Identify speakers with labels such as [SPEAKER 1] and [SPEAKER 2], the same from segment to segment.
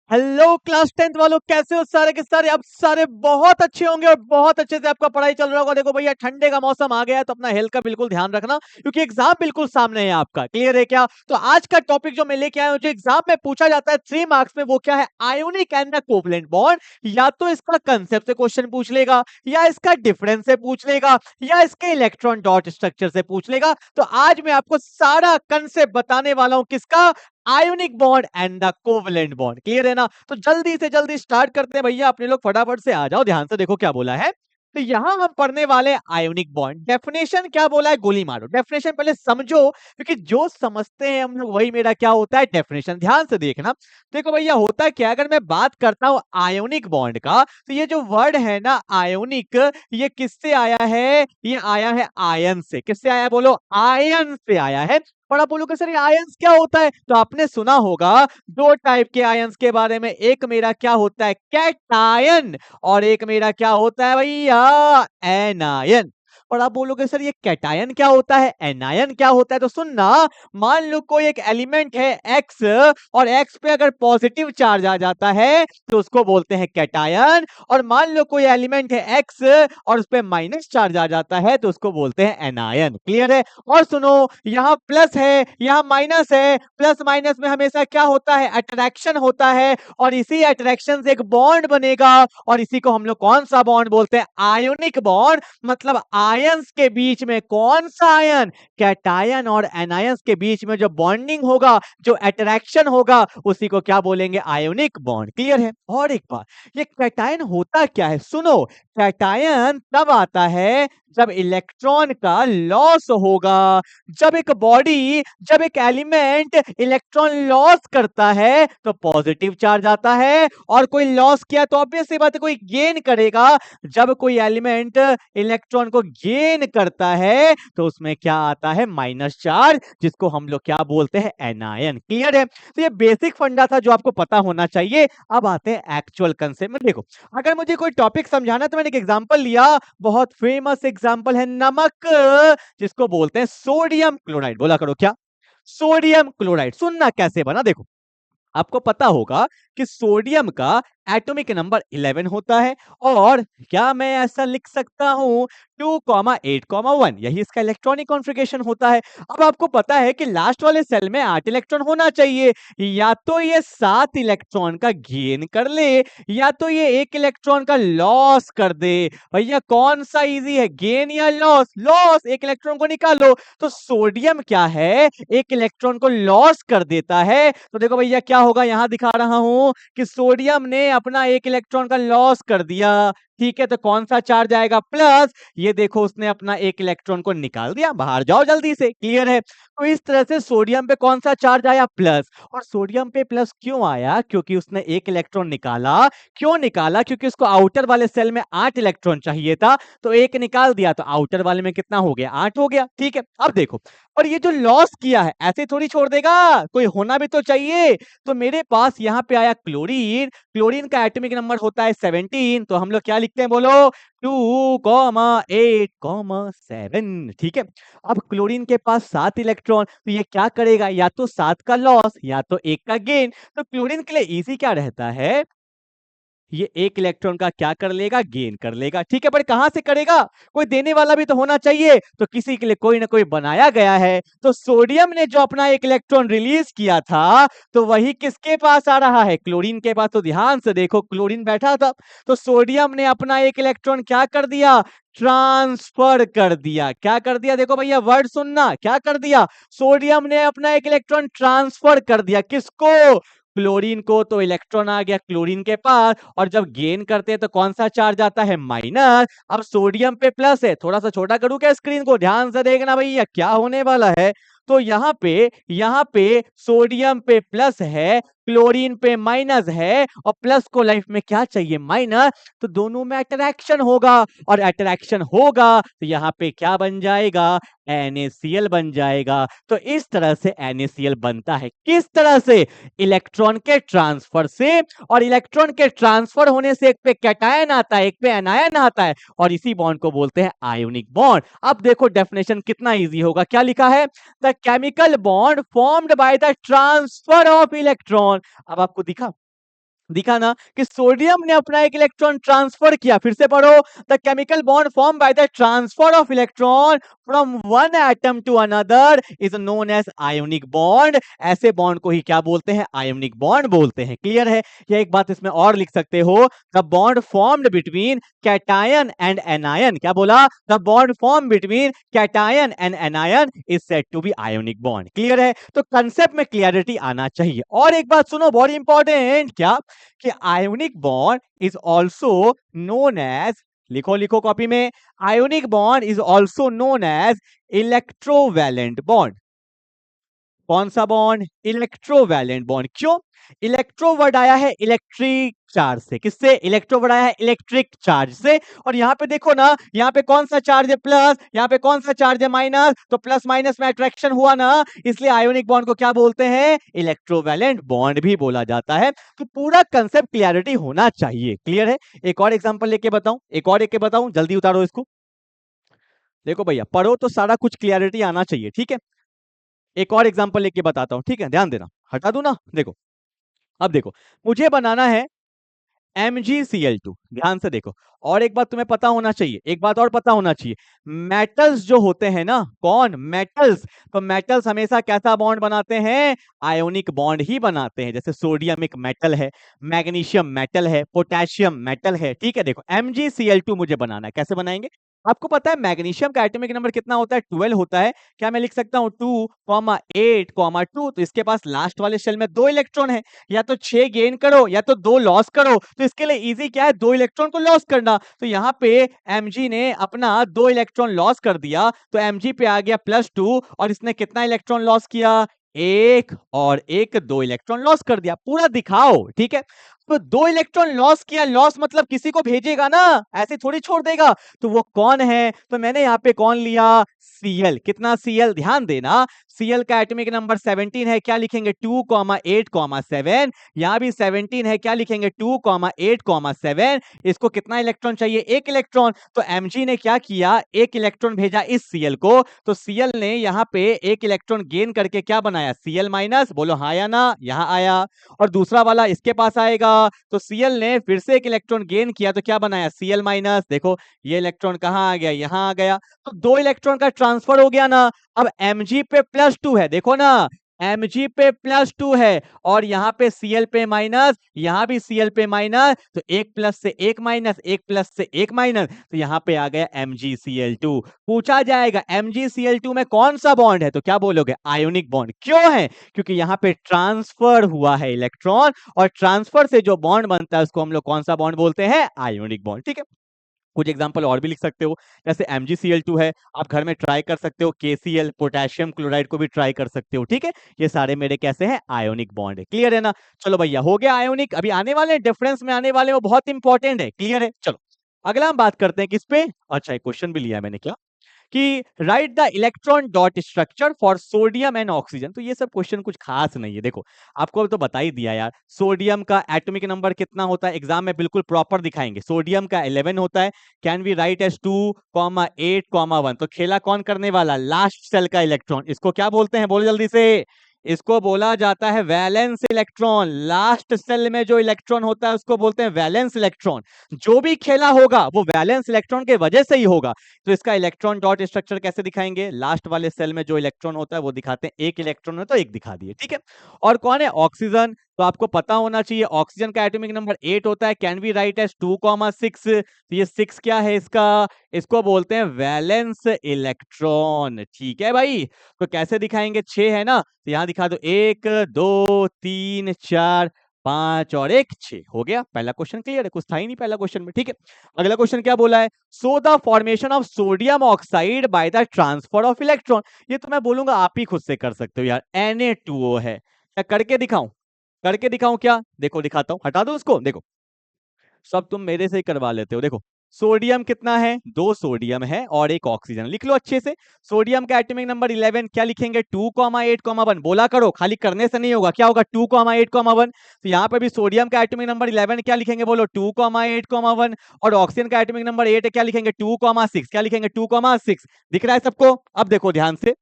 [SPEAKER 1] Hello class 10th वालों, कैसे हो सारे के सारे। अब सारे बहुत अच्छे होंगे और बहुत अच्छे से आपका पढ़ाई चल रहा होगा। देखो भैया, ठंडे का मौसम आ गया है तो अपना हेल्थ का बिल्कुल ध्यान रखना, क्योंकि एग्जाम बिल्कुल सामने है आपका। क्लियर है क्या? तो आज का टॉपिक जो मैं लेके आया हूं, जो एग्जाम में पूछा जाता है 3 मार्क्स में, वो क्या है? Ionic and covalent bond. या तो इसका कंसेप्ट से क्वेश्चन पूछ लेगा, या इसका डिफरेंस से पूछ लेगा, या इसके इलेक्ट्रॉन डॉट स्ट्रक्चर से पूछ लेगा। तो आज मैं आपको सारा कंसेप्ट बताने वाला हूं, किसका? Ionic bond and the covalent bond. Clear है ना? तो जल्दी से जल्दी स्टार्ट करते हैं भैया, अपने लोग फटाफट से आ जाओ। ध्यान से देखो क्या बोला है। तो यहां हम पढ़ने वाले आयोनिक बॉन्ड डेफिनेशन क्या बोला है, गोली मारो। डेफिनेशन पहले समझो, क्योंकि जो समझते हैं हम लोग वही मेरा क्या होता है, डेफिनेशन। ध्यान से देखना। देखो भैया, होता क्या, अगर मैं बात करता हूं आयोनिक बॉन्ड का, तो ये जो वर्ड है ना आयोनिक, ये किससे आया है? ये आया है आयन से। किससे आया? बोलो, आयन से आया है। और आप बोलोगे सर ये आयंस क्या होता है? तो आपने सुना होगा दो टाइप के आयंस के बारे में। एक मेरा क्या होता है, कैटायन, और एक मेरा क्या होता है भैया, एनायन। और आप बोलोगे सर ये कैटायन क्या होता है, एनायन क्या होता है? तो सुनना, मान लो कोई एक एलिमेंट है एक्स, और एक्स पे अगर पॉजिटिव चार्ज आ जाता है तो उसको बोलते हैं कैटायन। और मान लो कोई एलिमेंट है एक्स और उस पे माइनस चार्ज आ जाता है तो उसको बोलते हैं एनायन। क्लियर है? और सुनो, यहाँ प्लस है, यहाँ माइनस है। प्लस माइनस में हमेशा क्या होता है, अट्रैक्शन होता है, और इसी अट्रैक्शन से एक बॉन्ड बनेगा, और इसी को हम लोग कौन सा बॉन्ड बोलते हैं? Ionic bond. मतलब आयंस के बीच में कौन सा आयन, कैटायन और एनायंस के बीच में जो बॉन्डिंग होगा, जो अट्रैक्शन होगा, उसी को क्या बोलेंगे? Ionic bond. क्लियर है? और एक बात, ये कैटायन होता क्या है, सुनो। कैटायन तब आता है जब इलेक्ट्रॉन का लॉस होगा। जब एक बॉडी, जब एक एलिमेंट इलेक्ट्रॉन लॉस करता है तो पॉजिटिव चार्ज आता है, और कोई लॉस किया तो ऑब्वियस सी बात है कोई गेन करेगा। जब कोई एलिमेंट इलेक्ट्रॉन को गेन करता है तो उसमें क्या आता है? माइनस चार्ज, जिसको हम लोग क्या बोलते हैं? एनायन। क्लियर है? तो ये बेसिक फंडा था जो आपको पता होना चाहिए। अब आते हैं एक्चुअल कंसेप्ट में। देखो, अगर मुझे कोई टॉपिक समझाना तो मैंने एक एग्जांपल लिया, बहुत फेमस एग्जांपल है नमक, जिसको बोलते हैं सोडियम क्लोराइड। बोला करो क्या? Sodium chloride. सुनना कैसे बना, देखो। आपको पता होगा कि सोडियम का एटॉमिक नंबर 11 होता है, और क्या मैं ऐसा लिख सकता हूं 2,8,1, यही इसका इलेक्ट्रॉनिक कॉन्फ़िगरेशन होता है। अब आपको पता है कि लास्ट वाले सेल में 8 इलेक्ट्रॉन होना चाहिए। या तो ये 7 इलेक्ट्रॉन का गेन कर ले, या तो ये 1 इलेक्ट्रॉन का लॉस कर दे। भैया कौन सा इजी है, गेन या लॉस? लॉस, 1 इलेक्ट्रॉन को निकालो। तो सोडियम क्या है, 1 इलेक्ट्रॉन को लॉस कर देता है। तो देखो भैया क्या होगा, यहां दिखा रहा हूं कि सोडियम ने अपना 1 इलेक्ट्रॉन का लॉस कर दिया। ठीक है, तो कौन सा चार्ज आएगा? प्लस। ये देखो उसने अपना 1 इलेक्ट्रॉन को निकाल दिया, बाहर जाओ जल्दी से। क्लियर है? तो इस तरह से सोडियम पे कौन सा चार्ज आया? प्लस। और सोडियम पे प्लस क्यों आया? क्योंकि उसने 1 इलेक्ट्रॉन निकाला। क्यों निकाला? क्योंकि उसको आउटर वाले सेल में 8 इलेक्ट्रॉन चाहिए था, तो 1 निकाल दिया, तो आउटर वाले में कितना हो गया? 8 हो गया। ठीक है, अब देखो, और ये जो लॉस किया है ऐसे थोड़ी छोड़ देगा, कोई होना भी तो चाहिए। तो मेरे पास यहाँ पे आया क्लोरीन। क्लोरीन का एटॉमिक नंबर होता है 17, तो हम लोग क्या लिखते हैं? बोलो, 2,8,7। ठीक है, अब क्लोरीन के पास 7 इलेक्ट्रॉन, तो ये क्या करेगा? या तो 7 का लॉस, या तो 1 का गेन। तो क्लोरीन के लिए इजी क्या रहता है, ये 1 इलेक्ट्रॉन का क्या कर लेगा? गेन कर लेगा। ठीक है, पर कहां से करेगा? कोई देने वाला भी तो होना चाहिए, तो किसी के लिए कोई ना कोई बनाया गया है। तो सोडियम ने जो अपना 1 इलेक्ट्रॉन रिलीज किया था, तो वही किसके पास आ रहा है? क्लोरीन के पास। तो ध्यान से देखो, क्लोरीन बैठा था, तो सोडियम ने अपना 1 इलेक्ट्रॉन क्या कर दिया? ट्रांसफर कर दिया। क्या कर दिया? देखो भैया, वर्ड सुनना, क्या कर दिया? सोडियम ने अपना 1 इलेक्ट्रॉन ट्रांसफर कर दिया। किसको? क्लोरीन को। तो इलेक्ट्रॉन आ गया क्लोरीन के पास, और जब गेन करते हैं तो कौन सा चार्ज आता है? माइनस। अब सोडियम पे प्लस है, थोड़ा सा छोटा करूं क्या स्क्रीन को? ध्यान से देखना भैया क्या होने वाला है। तो यहाँ पे सोडियम पे प्लस है, क्लोरीन पे माइनस है, और प्लस को लाइफ में क्या चाहिए? माइनस। तो दोनों में अट्रैक्शन होगा, और अट्रैक्शन होगा तो यहाँ पे क्या बन जाएगा? NaCl बन जाएगा। तो इस तरह से NaCl बनता है। किस तरह से? इलेक्ट्रॉन के ट्रांसफर से, और इलेक्ट्रॉन के ट्रांसफर होने से एक पे कैटायन आता है, एक पे एनायन आता है, और इसी बॉन्ड को बोलते हैं आयोनिक बॉन्ड। अब देखो डेफिनेशन कितना इजी होगा। क्या लिखा है? The chemical bond formed by the transfer of electron. अब आपको दिखा दिखा ना कि सोडियम ने अपना एक इलेक्ट्रॉन ट्रांसफर किया। फिर से पढ़ो, the chemical bond form by the transfer of electron from one atom to another is known as ionic bond. ऐसे बॉन्ड को ही क्या बोलते हैं? आयोनिक बॉन्ड बोलते हैं। क्लियर है? या एक बात इसमें और लिख सकते हो, the bond formed between cation and anion. क्या बोला? The bond form between cation and anion is said to be ionic bond. Clear है? तो कंसेप्ट में क्लियरिटी आना चाहिए। और एक बात सुनो, बहुत इंपॉर्टेंट, क्या कि ionic bond is also known as, लिखो लिखो कॉपी में, ionic bond is also known as electrovalent bond. कौन सा बॉन्ड? Electrovalent bond. क्यों? इलेक्ट्रोवर्ड आया है इलेक्ट्रिक चार्ज से। किससे? इलेक्ट्रोवर्ड आया है इलेक्ट्रिक चार्ज से। और यहां पे देखो ना, यहां पे कौन सा चार्ज है? प्लस। यहां पे कौन सा चार्ज है? माइनस। तो प्लस माइनस में अट्रैक्शन हुआ ना, इसलिए आयोनिक बॉन्ड को क्या बोलते हैं? इलेक्ट्रोवैलेंट बॉन्ड भी बोला जाता है। तो पूरा कंसेप्ट क्लियरिटी होना चाहिए। क्लियर है? एक और एग्जांपल लेके बताऊं, एक और लेके बताऊं, जल्दी उतारो इसको। देखो भैया, पढ़ो तो सारा कुछ क्लियरिटी आना चाहिए। ठीक है? एक और एग्जांपल लेके बताता हूं। ठीक है? ध्यान देना, हटा दूं ना। देखो, अब देखो, मुझे बनाना है MgCl2। ध्यान से देखो, और एक बात तुम्हें पता होना चाहिए, एक बात और पता होना चाहिए, मेटल्स जो होते हैं ना, कौन? मेटल्स। तो मेटल्स हमेशा कैसा बॉन्ड बनाते हैं? आयोनिक बॉन्ड ही बनाते हैं। जैसे सोडियम एक मेटल है, मैग्नीशियम मेटल है, पोटेशियम मेटल है। ठीक है? देखो, MgCl2 मुझे बनाना है, कैसे बनाएंगे? आपको पता है मैग्नीशियम का एटॉमिक नंबर कितना होता है? 12 होता है। क्या मैं लिख सकता हूं 2,8,2? तो इसके पास लास्ट वाले शेल में 2 इलेक्ट्रॉन है, या तो 6 गेन करो या तो 2 लॉस करो। तो इसके लिए इजी क्या है? 2 इलेक्ट्रॉन को लॉस करना। तो यहां पे Mg ने अपना 2 इलेक्ट्रॉन लॉस कर दिया, तो Mg पे आ गया +2, और इसने कितना इलेक्ट्रॉन लॉस किया? एक, और एक, 2 इलेक्ट्रॉन लॉस कर दिया। पूरा दिखाओ। ठीक है? तो 2 इलेक्ट्रॉन लॉस किया, लॉस मतलब किसी को भेजेगा ना, ऐसे थोड़ी छोड़ देगा। तो वो कौन है? तो मैंने यहाँ पे कौन लिया? Cl। कितना Cl? ध्यान देना, Cl का एटॉमिक नंबर 17 है। क्या लिखेंगे? 2,8,7। यहां भी 17 है। क्या लिखेंगे? 2,8,7। इसको कितना इलेक्ट्रॉन चाहिए? एक इलेक्ट्रॉन। तो Mg ने क्या किया? एक इलेक्ट्रॉन भेजा इस Cl को। तो Cl ने यहाँ पे एक इलेक्ट्रॉन गेन करके क्या बनाया? Cl minus. बोलो हाँ या ना? यहां आया। और दूसरा वाला इसके पास आएगा, तो Cl ने फिर से एक इलेक्ट्रॉन गेन किया, तो क्या बनाया? Cl minus. देखो, ये इलेक्ट्रॉन कहां आ गया? यहां आ गया। तो 2 इलेक्ट्रॉन का ट्रांसफर हो गया ना। अब Mg पे +2 है, देखो ना, Mg पे +2 है, और यहाँ पे Cl पे माइनस, यहाँ भी Cl पे माइनस। तो एक प्लस से एक माइनस, एक प्लस से एक माइनस, तो यहाँ पे आ गया MgCl2। पूछा जाएगा MgCl2 में कौन सा बॉन्ड है? तो क्या बोलोगे? Ionic bond. क्यों है? क्योंकि यहाँ पे ट्रांसफर हुआ है इलेक्ट्रॉन, और ट्रांसफर से जो बॉन्ड बनता है उसको हम लोग कौन सा बॉन्ड बोलते हैं? Ionic bond. ठीक है? कुछ एग्जांपल और भी लिख सकते हो, जैसे MgCl2 है, आप घर में ट्राई कर सकते हो। KCl, पोटेशियम क्लोराइड को भी ट्राई कर सकते हो। ठीक है? ये सारे मेरे कैसे हैं? आयोनिक बॉन्ड है। क्लियर है ना? चलो भैया, हो गया आयोनिक। अभी आने वाले डिफरेंस में आने वाले, वो बहुत इंपॉर्टेंट है। क्लियर है? चलो, अगला हम बात करते हैं किस पे? अच्छा, एक क्वेश्चन भी लिया है मैंने, क्या कि right the electron dot structure for sodium and oxygen. तो ये सब क्वेश्चन कुछ खास नहीं है। देखो, आपको तो बता ही दिया यार, सोडियम का एटॉमिक नंबर कितना होता है, एग्जाम में बिल्कुल प्रॉपर दिखाएंगे। सोडियम का 11 होता है। Can we write as 2,8,1। तो खेला कौन करने वाला? लास्ट सेल का इलेक्ट्रॉन। इसको क्या बोलते हैं? बोलो जल्दी से। इसको बोला जाता है वैलेंस इलेक्ट्रॉन। लास्ट सेल में जो इलेक्ट्रॉन होता है उसको बोलते हैं वैलेंस इलेक्ट्रॉन। जो भी खेला होगा वो वैलेंस इलेक्ट्रॉन के वजह से ही होगा। तो इसका इलेक्ट्रॉन डॉट स्ट्रक्चर कैसे दिखाएंगे? लास्ट वाले सेल में जो इलेक्ट्रॉन होता है वो दिखाते हैं। एक इलेक्ट्रॉन है तो एक दिखा दिए। ठीक है? और कौन है? ऑक्सीजन। तो आपको पता होना चाहिए, ऑक्सीजन का एटॉमिक नंबर 8 होता है। Can we write as 2,6। तो ये 6 क्या है इसका? इसको बोलते हैं वैलेंस इलेक्ट्रॉन। ठीक है भाई? तो कैसे दिखाएंगे? 6 है ना, तो यहां दिखा दो, 1 2 3 4 5 और 1 6। हो गया पहला क्वेश्चन। क्लियर है? कुछ था ही नहीं पहला क्वेश्चन में। ठीक है? अगला क्वेश्चन क्या बोला है? So the formation of sodium oxide bye the transfer of electron. ये तो मैं बोलूंगा आप ही खुद से कर सकते हो यार, Na2O है। क्या करके दिखाऊं? करके दिखाऊं क्या? देखो दिखाता हूं, हटा दो उसको। देखो, सब तुम मेरे से ही करवा लेते हो। देखो, सोडियम कितना है? 2 सोडियम है और एक ऑक्सीजन। लिख लो अच्छे से। सोडियम का एटॉमिक नंबर 11। क्या लिखेंगे? 2,8,1। बोला करो, खाली करने से नहीं होगा। क्या होगा? 2,8,1। तो यहाँ पे भी सोडियम का एटॉमिक नंबर 11, क्या लिखेंगे? बोलो 2,8,1। और ऑक्सीजन का एटॉमिक नंबर 8 है, क्या लिखेंगे? 2,6। क्या लिखेंगे? 2,6। दिख रहा है सबको? अब देखो ध्यान से,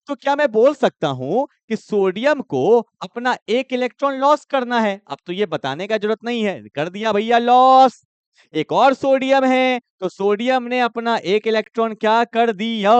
[SPEAKER 1] तो क्या मैं बोल सकता हूं कि सोडियम को अपना एक इलेक्ट्रॉन लॉस करना है? अब तो ये बताने का जरूरत नहीं है, कर दिया भैया लॉस। एक और सोडियम है, तो सोडियम ने अपना एक इलेक्ट्रॉन क्या कर दिया?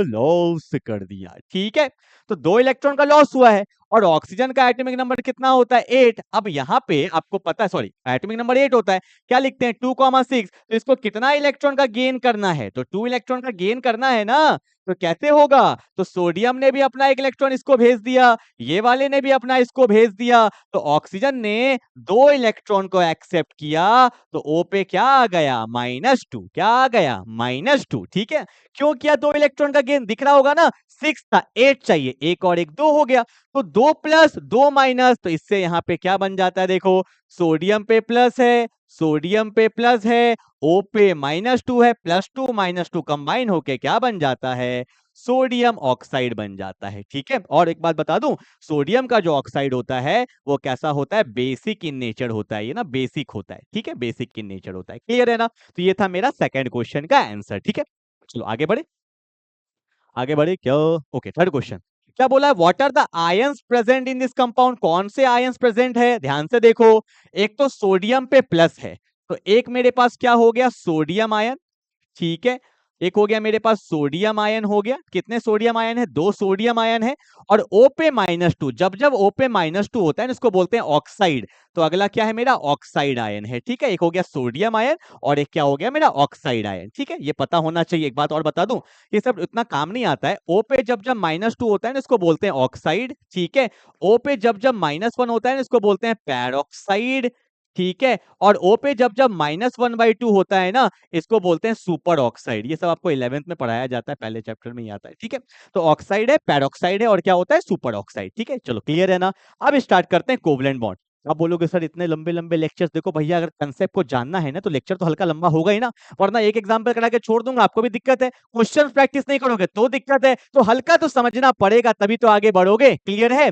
[SPEAKER 1] लॉस कर दिया। ठीक है, तो 2 इलेक्ट्रॉन का लॉस हुआ है। और ऑक्सीजन का एटॉमिक नंबर कितना होता है? 8। अब यहाँ पे आपको पता है, सॉरी, एटॉमिक नंबर 8 होता है। क्या लिखते हैं? 2,6। तो इसको कितना इलेक्ट्रॉन का गेन करना है? तो 2 इलेक्ट्रॉन का गेन करना है ना। तो कैसे होगा? तो सोडियम ने भी अपना एक इलेक्ट्रॉन इसको भेज दिया, ये वाले ने भी अपना इसको भेज दिया, तो ऑक्सीजन ने 2 इलेक्ट्रॉन को एक्सेप्ट किया, तो O पे क्या आ गया? -2। क्या आ गया? -2। ठीक है, क्यों किया? 2 इलेक्ट्रॉन का गेन दिख रहा होगा ना, 6 था, 8 चाहिए, एक और एक 2 हो गया, तो 2 प्लस 2 माइनस, तो इससे यहाँ पे क्या बन जाता है? देखो, सोडियम पे प्लस है, सोडियम पे प्लस है, O पे -2 है, +2 -2 कंबाइन होके क्या बन जाता है? सोडियम ऑक्साइड बन जाता है। ठीक है, और एक बात बता दूं, सोडियम का जो ऑक्साइड होता है वो कैसा होता है? बेसिक इन नेचर होता है, ये ना बेसिक होता है। ठीक है, बेसिक इन नेचर होता है। क्लियर है ना? तो ये था मेरा सेकंड क्वेश्चन का आंसर। ठीक है, चलो आगे बढ़े, आगे बढ़े क्या? ओके, थर्ड क्वेश्चन क्या बोला है? What are the ions present in this compound? कौन से आयंस प्रेजेंट है? ध्यान से देखो, एक तो सोडियम पे प्लस है, तो एक मेरे पास क्या हो गया? Sodium ion. ठीक है, एक हो गया मेरे पास सोडियम आयन हो गया। कितने सोडियम आयन है? 2 सोडियम आयन है। और O पे -2, जब जब O पे -2 होता है ना, इसको बोलते हैं ऑक्साइड। तो अगला क्या है मेरा? ऑक्साइड आयन है। ठीक है, एक हो गया सोडियम आयन और एक क्या हो गया मेरा? Oxide ion. ठीक है, ये पता होना चाहिए। एक बात और बता दूं, ये सब उतना काम नहीं आता है। O पे जब जब -2 होता है ना, इसको बोलते हैं ऑक्साइड। ठीक है, O पे जब जब -1 होता है ना, इसको बोलते हैं पैरोक्साइड। ठीक है, और O पे जब जब -1/2 होता है ना, इसको बोलते हैं सुपर ऑक्साइड। ये सब आपको 11th में पढ़ाया जाता है, पहले चैप्टर में ही आता है। ठीक है, तो ऑक्साइड है, पैरोक्साइड है, और क्या होता है? Super oxide. ठीक है, चलो क्लियर है ना? अब स्टार्ट करते हैं कोवलेंट बॉन्ड। आप बोलोगे सर इतने लंबे लंबे लेक्चर्स, देखो भैया अगर कंसेप्ट को जानना है ना तो लेक्चर तो हल्का लंबा होगा ही ना, वरना एक एग्जांपल करा के छोड़ दूंगा आपको भी दिक्कत है, क्वेश्चन प्रैक्टिस नहीं करोगे तो दिक्कत है, तो हल्का तो समझना पड़ेगा तभी तो आगे बढ़ोगे। क्लियर है?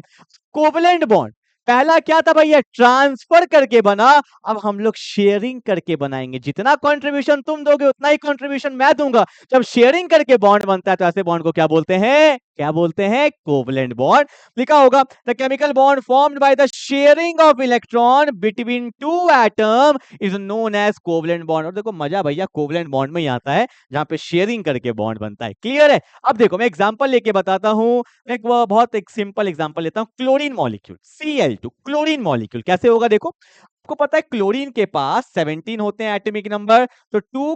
[SPEAKER 1] कोवलेंट बॉन्ड पहला क्या था भैया? ट्रांसफर करके बना। अब हम लोग शेयरिंग करके बनाएंगे, जितना कंट्रीब्यूशन तुम दोगे उतना ही कंट्रीब्यूशन मैं दूंगा। जब शेयरिंग करके बॉन्ड बनता है तो ऐसे बॉन्ड को क्या बोलते हैं? क्या बोलते हैं? Covalent bond. लिखा होगा the chemical bond formed by the sharing of electron between two atom is known as covalent bond. और देखो मजा भैया कोवलेंट बॉन्ड में ही आता है, जहां पे शेयरिंग करके बॉन्ड बनता है। क्लियर है? अब देखो मैं एग्जांपल लेके बताता हूं, एक वो बहुत एक सिंपल एग्जांपल लेता हूं। Chlorine molecule Cl2, chlorine molecule कैसे होगा? देखो, आपको पता है क्लोरीन के पास 17 होते हैं एटॉमिक नंबर, तो 2,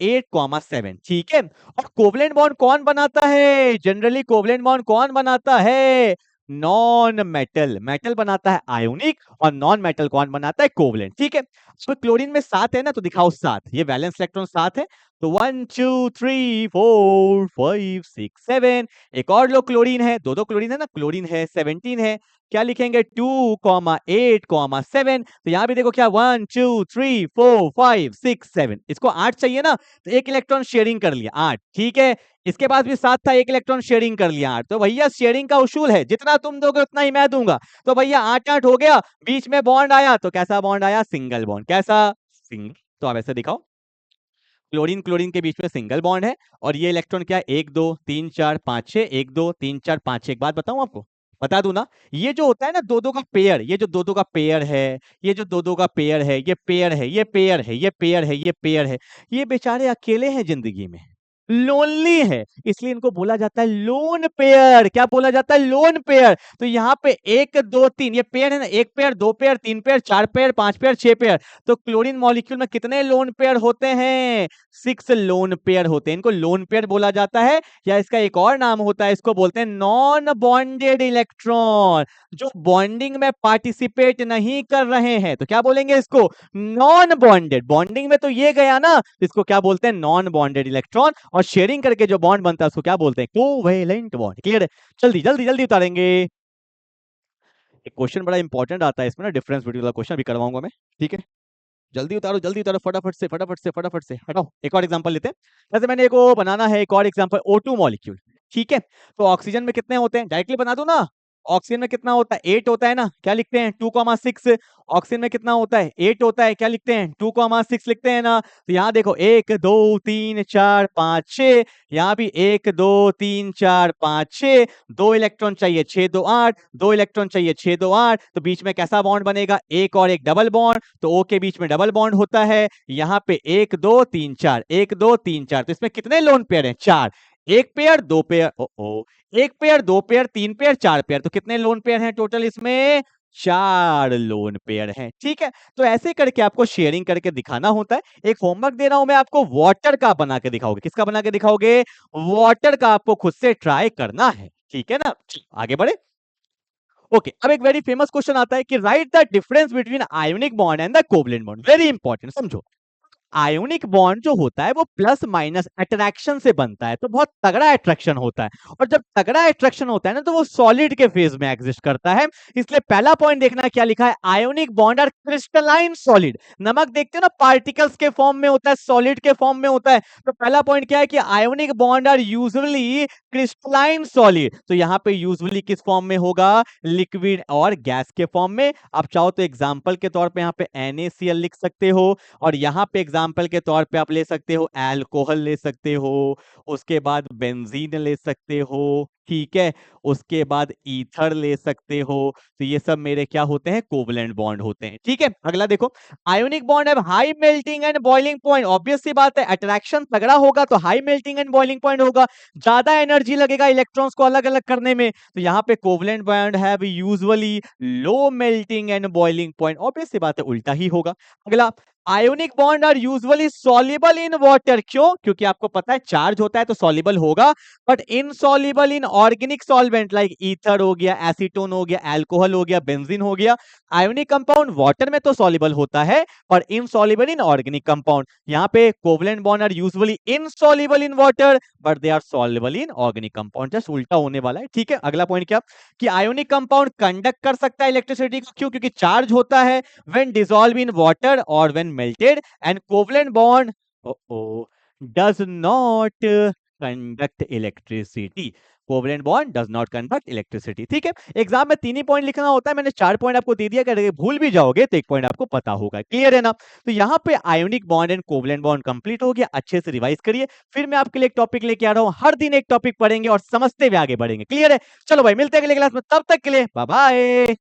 [SPEAKER 1] 8, 7। ठीक है, और कोवलेंट बॉन्ड कौन बनाता है? जनरली कोवलेंट बॉन्ड कौन बनाता है? Non metal. मेटल बनाता है आयोनिक, और नॉन मेटल कौन बनाता है? कोवलेंट। ठीक है, तो क्लोरीन में 7 है ना, तो दिखाओ 7, ये वैलेंस इलेक्ट्रॉन 7 है, तो 1 2 3 4 5 6 7। एक और लो क्लोरीन है, दो दो क्लोरीन है ना, क्लोरीन है 17 है, क्या लिखेंगे? 2, 8, 7। तो यहां भी देखो क्या 1 2 3 4 5 6 7, इसको 8 चाहिए ना, तो एक इलेक्ट्रॉन शेयरिंग कर लिया 8। ठीक है, इसके पास भी 7 था, एक इलेक्ट्रॉन शेयरिंग कर लिया 8। तो भैया शेयरिंग का उसूल है, जितना तुम दोगे उतना ही मैं दूंगा। तो भैया 8 हो गया, बीच में बॉन्ड आया, तो कैसा बॉन्ड आया? Single bond. कैसा? सिंगल। तो आप ऐसे दिखाओ, क्लोरीन क्लोरीन के बीच में सिंगल बॉन्ड है, और ये इलेक्ट्रॉन क्या है? 1 2 3 4 5 6, 1 2 3 4 5 6। एक बात बताऊं आपको, बता दूं ना, ये जो होता है ना दो दो का पेयर, ये जो दो दो का पेयर है, ये जो दो दो का पेयर है, ये पेयर है, ये पेयर है, ये पेयर है, ये पेयर है, ये बेचारे अकेले हैं जिंदगी में, लोनली है, इसलिए इनको बोला जाता है लोन पेयर। क्या बोला जाता है? Lone pair. तो यहाँ पे 1 2 3 ये पेयर है ना, 1 pair, 2 pair, 3 pair, 4 pair, 5 pair, 6 pair. तो क्लोरीन मॉलिक्यूल में कितने लोन पेयर होते हैं? 6 लोन पेयर होते हैं। इनको लोन पेयर बोला जाता है, या इसका एक और नाम होता है, इसको बोलते हैं नॉन बॉन्डेड इलेक्ट्रॉन, जो बॉन्डिंग में पार्टिसिपेट नहीं कर रहे हैं। तो क्या बोलेंगे इसको? Non bonded. बॉन्डिंग में तो ये गया ना, इसको क्या बोलते हैं? Non bonded electron. और शेयरिंग करके जो बॉन्ड बनता है उसको क्या बोलते हैं? Covalent bond. क्लियर है? जल्दी जल्दी जल्दी उतारेंगे। एक क्वेश्चन बड़ा इंपॉर्टेंट आता है इसमें ना, डिफरेंस बिटवीन वाला क्वेश्चन भी करवाऊंगा मैं। ठीक है, जल्दी उतारो फटाफट से फटाफट से फटाफट से। हटाओ, एक और एग्जांपल लेते हैं। जैसे मैंने एक वो बनाना है, एक और एग्जांपल O2 मॉलिक्यूल। ठीक है, तो ऑक्सीजन में कितने होते हैं? डायरेक्टली बना दूं ना, ऑक्सीजन में कितना होता है 8 होता है ना, क्या लिखते हैं 2,6। ऑक्सीजन में कितना होता है 8 होता है, क्या लिखते हैं 2,6 लिखते हैं ना। तो यहाँ देखो 1 2 3 4 5 6, यहाँ भी 1 2 3 4 5 6, 2 इलेक्ट्रॉन चाहिए 6 2 8, 2 इलेक्ट्रॉन चाहिए 6 2 8, तो बीच में कैसा बॉन्ड बनेगा एक और एक डबल बॉन्ड, तो ओ के बीच में डबल बॉन्ड होता है। यहाँ पे 1 2 3 4 1 2 3 4, तो इसमें कितने लोन पेयर हैं 4, एक पेयर दो पेयर, ओ एक पेयर दो पेयर तीन पेयर चार पेयर, तो कितने लोन पेयर हैं टोटल इसमें 4 लोन पेयर हैं। ठीक है, तो ऐसे करके आपको शेयरिंग करके दिखाना होता है। एक होमवर्क दे रहा हूं मैं आपको, वाटर का बना के दिखाओगे, किसका बना के दिखाओगे वाटर का, आपको खुद से ट्राई करना है। ठीक है ना, आगे बढ़े। ओके, अब एक वेरी फेमस क्वेश्चन आता है कि right the difference between ionic bond and the covalent bond. Very important, समझो। आयोनिक बॉन्ड जो होता है वो प्लस माइनस अट्रैक्शन से बनता है, तो बहुत तगड़ा अट्रैक्शन होता है, और जब तगड़ा अट्रैक्शन होता है ना तो वो सॉलिड के फेज में एग्जिस्ट करता है। इसलिए पहला पॉइंट देखना क्या लिखा है, ionic bond are crystalline solid. नमक देखते हो ना पार्टिकल्स के फॉर्म में होता है, सॉलिड के फॉर्म में होता है, तो पहला पॉइंट क्या है कि ionic bond are usually crystalline solid. तो यहाँ पे यूजुअली किस फॉर्म में होगा, लिक्विड और गैस के फॉर्म में। आप चाहो तो एग्जाम्पल के तौर पे यहाँ पे NaCl लिख सकते हो, और यहाँ पे एग्जाम्पल के तौर पे आप ले सकते हो अल्कोहल ले सकते हो, उसके बाद बेंजीन ले सकते हो, ठीक है, उसके बाद ईथर ले सकते हो। तो ये सब मेरे क्या होते हैं, कोवलेंट बॉन्ड होते हैं। ठीक है, अगला देखो, आयोनिक बॉन्ड है high melting and boiling point. Obvious सी बात है, अट्रैक्शन तगड़ा होगा तो high melting and boiling point होगा, ज्यादा एनर्जी लगेगा इलेक्ट्रॉन्स को अलग अलग करने में। तो यहाँ पे कोवलेंट बॉन्ड है usually low melting and boiling point, obvious सी बात है उल्टा ही होगा। अगला, ionic bond are usually soluble in water. क्यों, क्योंकि आपको पता है चार्ज होता है तो सॉल्युबल होगा, but insoluble in organic solvent like ether हो गया, एसीटोन हो गया, अल्कोहल हो गया, बेंजीन हो गया। आयोनिक कंपाउंड वाटर में तो सॉल्युबल होता है पर इनसॉल्युबल इन ऑर्गेनिक कंपाउंड। यहाँ पे covalent bond are usually insoluble in water but they are soluble in organic compound, just उल्टा होने वाला है। ठीक है, अगला पॉइंट क्या, कि आयोनिक कंपाउंड कंडक्ट कर सकता है इलेक्ट्रिसिटी को। क्यों, क्योंकि चार्ज होता है when dissolved in water or when melted, and covalent bond does not conduct electricity. Covalent bond does not conduct electricity. ठीक है, एग्जाम में 3 ही पॉइंट लिखना होता है, मैंने 4 पॉइंट आपको दे दिया, अगर भूल भी जाओगे तो 1 पॉइंट आपको पता होगा। क्लियर है ना, तो यहाँ पे ionic bond and covalent bond complete हो गया, अच्छे से रिवाइज करिए। फिर मैं आपके लिए एक टॉपिक लेके आ रहा हूँ, हर दिन एक टॉपिक पढ़ेंगे और समझते हुए आगे बढ़ेंगे। क्लियर है, चलो भाई मिलते हैं अगले क्लास में, तब तक के लिए बाय बाय।